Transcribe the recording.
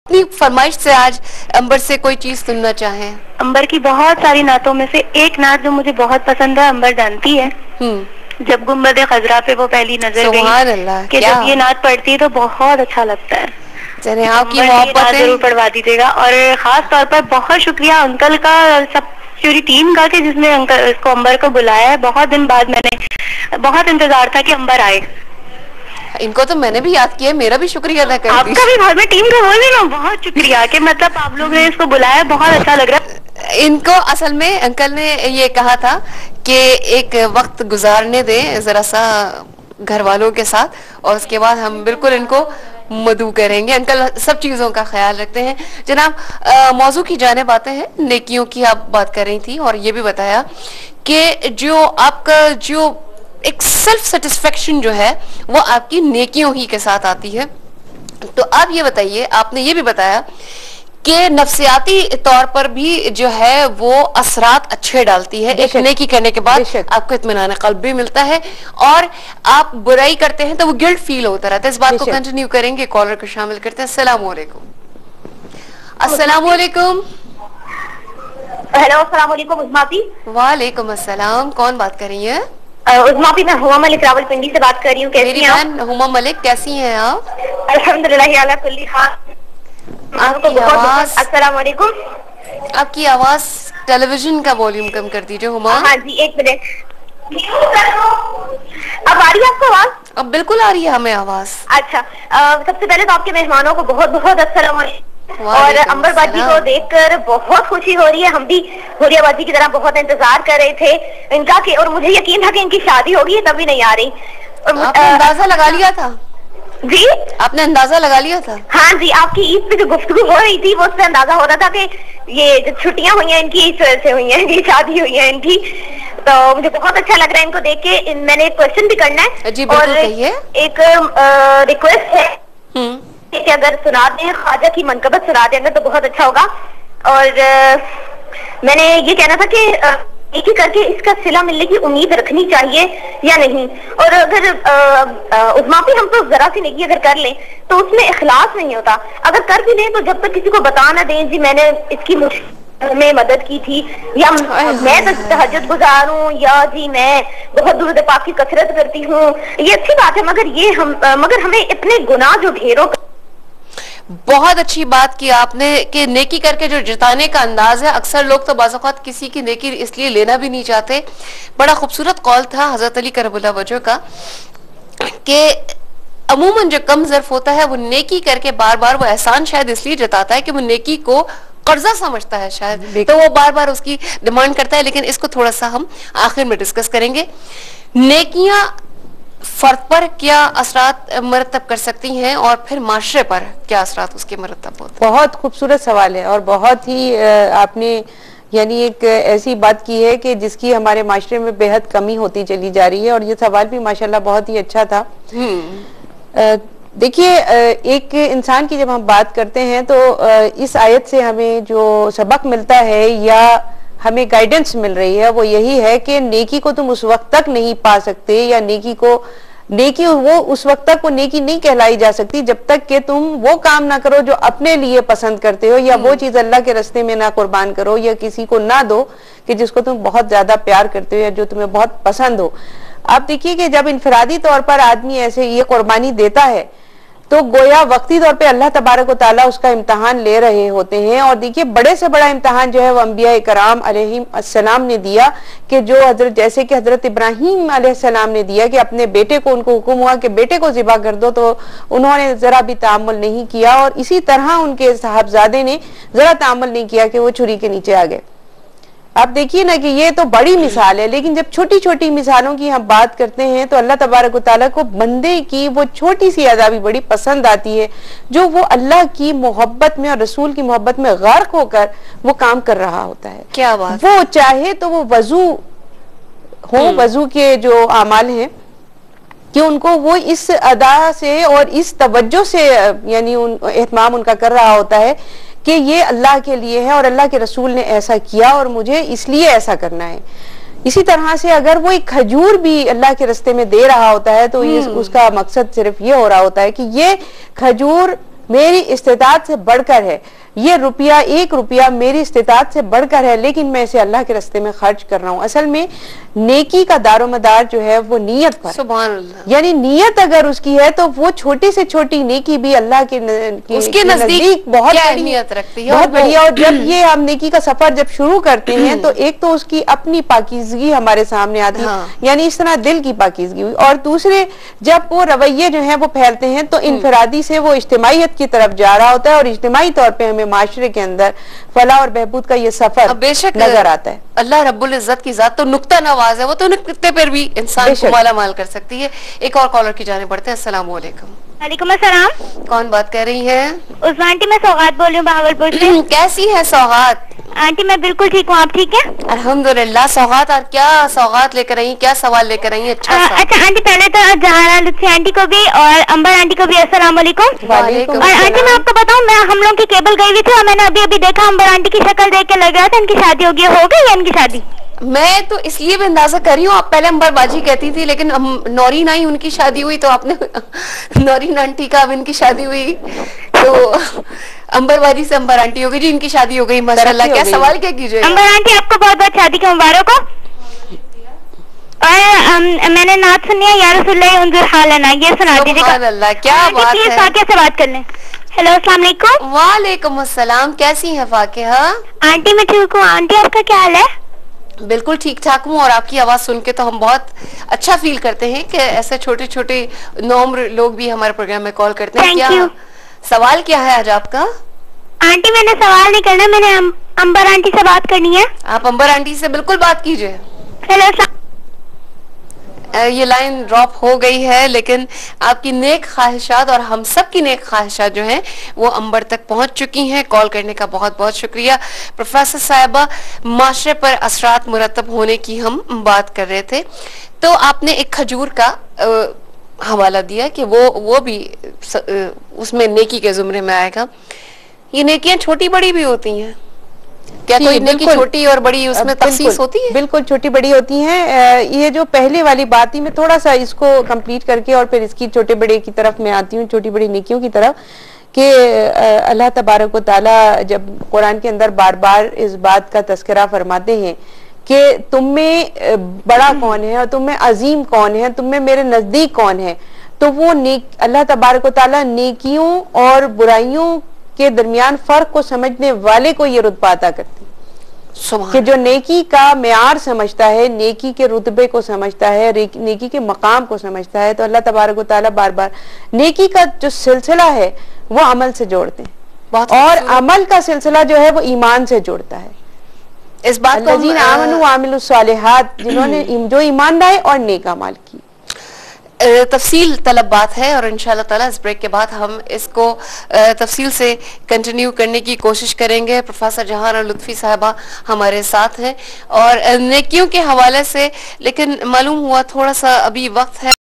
अपनी फरमाइश से आज अंबर से कोई चीज सुनना चाहें। अंबर की बहुत सारी नातों में से एक नात जो मुझे बहुत पसंद है, अंबर जानती है जब गुम्बद खजरा पे वो पहली नजर गई कि जब ये नात पढ़ती है तो बहुत अच्छा लगता है। चलिए आपकी मोहब्बत जरूर पढ़वा दीजिएगा। और खास तौर पर बहुत शुक्रिया अंकल का और सब पूरी टीम का कि जिसने अंकल इसको अंबर को बुलाया है। बहुत दिन बाद मैंने बहुत इंतजार था कि अंबर आए। इनको तो मैंने भी याद किया, मेरा भी शुक्रिया अदा करती। आपका भी घर में टीम का बोल देना बहुत शुक्रिया कि मतलब आप लोग ने इसको बुलाया, बहुत अच्छा लग रहा है। इनको असल में अंकल ने ये कहा था कि एक वक्त गुजारने दें जरा सा घर वालों के साथ और उसके बाद हम बिल्कुल इनको मदू करेंगे। अंकल सब चीजों का ख्याल रखते हैं। जनाब मौजू की जाने बातें हैं, नेकियों की आप बात कर रही थी और ये भी बताया कि जो आपका जो एक सेल्फ सेटिस्फेक्शन जो है वो आपकी नेकियों ही के साथ आती है। तो आप ये बताइए, आपने ये भी बताया कि नफ्सियाती तौर पर भी जो है वो असरात अच्छे डालती है। एक नेकी करने के बाद आपको इत्मीनान क़ल्ब भी मिलता है और आप बुराई करते हैं तो वो गिल्ट फील होता रहता है। इस बात को कंटिन्यू करेंगे। कॉलर को शामिल करते हैं। अस्सलाम वालेकुम। अस्सलाम वालेकुम। हेलो अस्सलाम वालेकुम उस्मापी। वालेकुम अस्सलाम। कौन बात कर रही है? उस्मापी मैं हुमा मलिक रावलपिंडी से बात कर रही हूँ। कैसी हैं आप? हुमा मलिक कैसी हैं आप? अल्हम्दुलिल्लाह अला कुल्ली हाल। आपकी आवाज, अस्सलाम वालेकुम। आपकी आवाज टेलीविजन का वॉल्यूम कम कर दीजिए हुमा। हाँ जी एक मिनट। अब आ रही है आपको आवाज? अब बिल्कुल आ रही है हमें आवाज। अच्छा सबसे पहले तो आपके मेहमानों को बहुत बहुत अस्सलाम वालेकुम। और अंबर बाजी को देखकर बहुत खुशी हो रही है। हम भी हुरिया बाजी की तरह बहुत इंतजार कर रहे थे इनका कि, और मुझे यकीन था कि इनकी शादी होगी, तभी नहीं आ रही। आपने अंदाजा लगा लिया था? जी आपने अंदाजा लगा लिया था? हाँ जी, आपकी ईद पे जो गुफ्तगू हो रही थी वो उससे अंदाजा हो रहा था कि ये जो छुट्टियां हुई हैं इनकी इस वजह से हुई हैं, इनकी शादी हुई है इनकी। तो मुझे बहुत अच्छा लग रहा है इनको देख के। मैंने एक क्वेश्चन भी करना है जी, और एक रिक्वेस्ट है कि अगर सुना दें, ख्वाजा की मनकबत सुना देंगे तो बहुत अच्छा होगा। और मैंने ये कहना था कि एक ही करके इसका सिला मिलने की उम्मीद रखनी चाहिए या नहीं। और अगर उस्मापी हम तो जरा सी नेकी अगर कर लें तो उसमें इखलास नहीं होता। अगर कर भी लें तो जब तक किसी को बता ना दें जी मैंने इसकी में मदद की थी, या मैं तो तहज्जुद गुजार हूँ, या जी मैं बहुत दुरूद पाक की कसरत करती हूँ, ये अच्छी बात है। मगर हमें इतने गुनाह जो ढेरों। बहुत अच्छी बात की आपने कि नेकी करके जो जताने का अंदाज है, अक्सर लोग तो बाज़ औक़ात किसी की नेकी इसलिए लेना भी नहीं चाहते। बड़ा खूबसूरत कॉल था हजरत अली करबला वजह का कि अमूमन जो कम ज़र्फ होता है वो नेकी करके बार बार वो एहसान शायद इसलिए जताता है कि वो नेकी को कर्जा समझता है शायद, तो वो बार बार उसकी डिमांड करता है। लेकिन इसको थोड़ा सा हम आखिर में डिस्कस करेंगे। नेकियां फर्द पर क्या असरात मरतब कर सकती हैं और फिर माशरे पर क्या असरात उसके मरतब होते हैं? बहुत खूबसूरत सवाल है और बहुत ही आपने यानी एक ऐसी बात की है कि जिसकी हमारे माशरे में बेहद कमी होती चली जा रही है। और ये सवाल भी माशाल्लाह बहुत ही अच्छा था। देखिए एक इंसान की जब हम बात करते हैं तो इस आयत से हमें जो सबक मिलता है या हमें गाइडेंस मिल रही है वो यही है कि नेकी को तुम उस वक्त तक नहीं पा सकते, या नेकी वो उस वक्त तक वो नेकी नहीं कहलाई जा सकती जब तक कि तुम वो काम ना करो जो अपने लिए पसंद करते हो, या वो चीज अल्लाह के रास्ते में ना कुर्बान करो, या किसी को ना दो कि जिसको तुम बहुत ज्यादा प्यार करते हो या जो तुम्हें बहुत पसंद हो। आप देखिए कि जब इनफरादी तौर पर आदमी ऐसे ये कुर्बानी देता है तो गोया वक्ती तौर पे अल्लाह तबारक व तआला उसका इम्तहान ले रहे होते हैं। और देखिए बड़े से बड़ा इम्तहान जो है वो अंबिया कराम अलैहिस्सलाम ने दिया कि जो जैसे कि हजरत इब्राहीम अलैहिस्सलाम ने दिया कि अपने बेटे को, उनको हुक्म हुआ कि बेटे को ज़िबा कर दो, तो उन्होंने जरा भी तामुल नहीं किया। और इसी तरह उनके साहबजादे ने जरा तामुल नहीं किया कि वो छुरी के नीचे आ गए। आप देखिए ना कि ये तो बड़ी मिसाल है। लेकिन जब छोटी छोटी मिसालों की हम बात करते हैं तो अल्लाह तबारक व तआला को बंदे की वो छोटी सी अदा भी बड़ी पसंद आती है, जो वो अल्लाह की मोहब्बत में और रसूल की मोहब्बत में गर्क होकर वो काम कर रहा होता है। क्या बात! वो चाहे तो वो वजू हो, वजू के जो अमाल हैं कि उनको वो इस अदा से और इस तवज्जो से यानी एहतमाम उनका कर रहा होता है कि ये अल्लाह के लिए है और अल्लाह के रसूल ने ऐसा किया और मुझे इसलिए ऐसा करना है। इसी तरह से अगर वो एक खजूर भी अल्लाह के रास्ते में दे रहा होता है तो ये उसका मकसद सिर्फ ये हो रहा होता है कि ये खजूर मेरी इस्तेताअत से बढ़कर है, ये रुपया 1 रुपया मेरी इस्तेताअत से बढ़कर है, लेकिन मैं इसे अल्लाह के रास्ते में खर्च कर रहा हूँ। असल में नेकी का दारोमदार जो है वो नियत पर, सुभान अल्लाह। यानी नियत अगर उसकी है तो वो छोटी से छोटी नेकी भी अल्लाह के उसके नजदीक बहुत अहमियत रखती है, बहुत बढ़िया। और जब ये हम नेकी का सफर जब शुरू करते हैं तो एक तो उसकी अपनी पाकीज़गी हमारे सामने आती है, यानी इस तरह दिल की पाकीज़गी हुई, और दूसरे जब वो रवैये जो है वो फैलते हैं तो इनफरादी से वो इज्तिमाइयत की तरफ जा रहा होता है, और इज्तिमाई तौर पे हमें माशरे के अंदर फलाह और बहबूद का ये सफर बेशक नजर आता है। अल्लाह रब्बुल इज्जत की जात तो नुक्ता नवाज है, वो तो नुक्ते पर भी इंसान को माला माल कर सकती है। एक और कॉलर की जाने पड़ते हैं। अस्सलाम वालेकुम। वालेकुम अस्सलाम। कौन बात कर रही है? उस आंटी, मैं सौगात बोल रही हूँ भावलपुर से। कैसी है सौगात? आंटी मैं बिल्कुल ठीक हूँ, आप ठीक है? अल्हम्दुलिल्लाह। सौगात, और क्या सौगात लेकर आई, क्या सवाल लेकर आई? अच्छा आंटी, पहले तो जहारा लुत्फी आंटी को भी और अंबर आंटी को भी अस्सलाम वालेकुम। और आंटी मैं आपको बताऊँ, मैं हम लोग की केबल गई हुई थी और मैंने अभी अभी देखा, अंबर आंटी की शक्ल देख के लग रहा था इनकी शादी हो गई है इनकी शादी? मैं तो इसलिए भी अंदाजा कर रही हूँ, आप पहले अंबर बाजी कहती थी, लेकिन नौरीन आई, उनकी शादी हुई, तो आपने नौरीन आंटी का अब इनकी शादी हुई, तो अंबर बाजी से अंबर आंटी हो गई जी, इनकी शादी हो गई माशाल्लाह। क्या सवाल क्या कीजिए? अंबर आंटी आपको बहुत बहुत शादी के मुबारक हो। और मैंने नात सुनी है, या रसूलुल्लाह उन्जुर हालना, ये सुना दीजिएगा। क्या बात है। फाकिया से बात कर लें। हेलो अस्सलाम वालेकुम। वालेकुम अस्सलाम। कैसी है फाकिया? आंटी मैं ठीक हूँ, आंटी आपका क्या हाल है? बिल्कुल ठीक ठाक हूँ, और आपकी आवाज सुन के तो हम बहुत अच्छा फील करते हैं कि ऐसे छोटे छोटे नौम्र लोग भी हमारे प्रोग्राम में कॉल करते हैं। क्या सवाल क्या है आज आपका? आंटी मैंने सवाल नहीं करना, मैंने अंबर आंटी से बात करनी है। आप अंबर आंटी से बिल्कुल बात कीजिए। हेलो। ये लाइन ड्रॉप हो गई है, लेकिन आपकी नेक ख्वाहिशात और हम सब की नेक ख्वाहिशात जो हैं वो अंबर तक पहुंच चुकी हैं। कॉल करने का बहुत बहुत शुक्रिया। प्रोफेसर साहिबा, माशरे पर असरात मुरतब होने की हम बात कर रहे थे, तो आपने एक खजूर का हवाला दिया कि वो भी उसमें नेकी के जुमरे में आएगा। ये नेकियां छोटी बड़ी भी होती हैं क्या? कोई नेकी छोटी और बड़ी उसमें तखसीस होती है? बिल्कुल छोटी बड़ी होती हैं। ये जो पहले वाली बात थी, मैं थोड़ा सा इसको कंप्लीट करके और फिर इसकी छोटे बड़े की तरफ मैं आती हूँ, छोटी बड़ी नेकियों की तरफ, कि अल्लाह तबारक व तआला जब कुरान के अंदर बार बार इस बात का तस्करा फरमाते हैं कि तुम में बड़ा कौन है और तुम में अजीम कौन है, तुम में मेरे नजदीक कौन है, तो वो अल्लाह तबारक व तआला नेकियों और बुराइयों के दरमियान फर्क को समझने वाले को ये रुतबा अता करती कि जो नेकी का मेयार समझता है, नेकी के रुतबे को समझता है, नेकी के मकाम को समझता है, तो अल्लाह तबारक व तआला बार बार नेकी का जो सिलसिला है वो अमल से जोड़ते हैं, और अमल का सिलसिला जो है वो ईमान से जोड़ता है। इस बात को आमनु व अमिलुस सालिहात, जिन्होंने जो ईमान लाए और नेक अमाल की। तफसील तलब बात है, और इंशाल्लाह ताला इस ब्रेक के बाद हम इसको तफसील से कंटिन्यू करने की कोशिश करेंगे। प्रोफेसर जहारा लुत्फी साहबा हमारे साथ हैं, और नेकियों के हवाले से, लेकिन मालूम हुआ थोड़ा सा अभी वक्त है।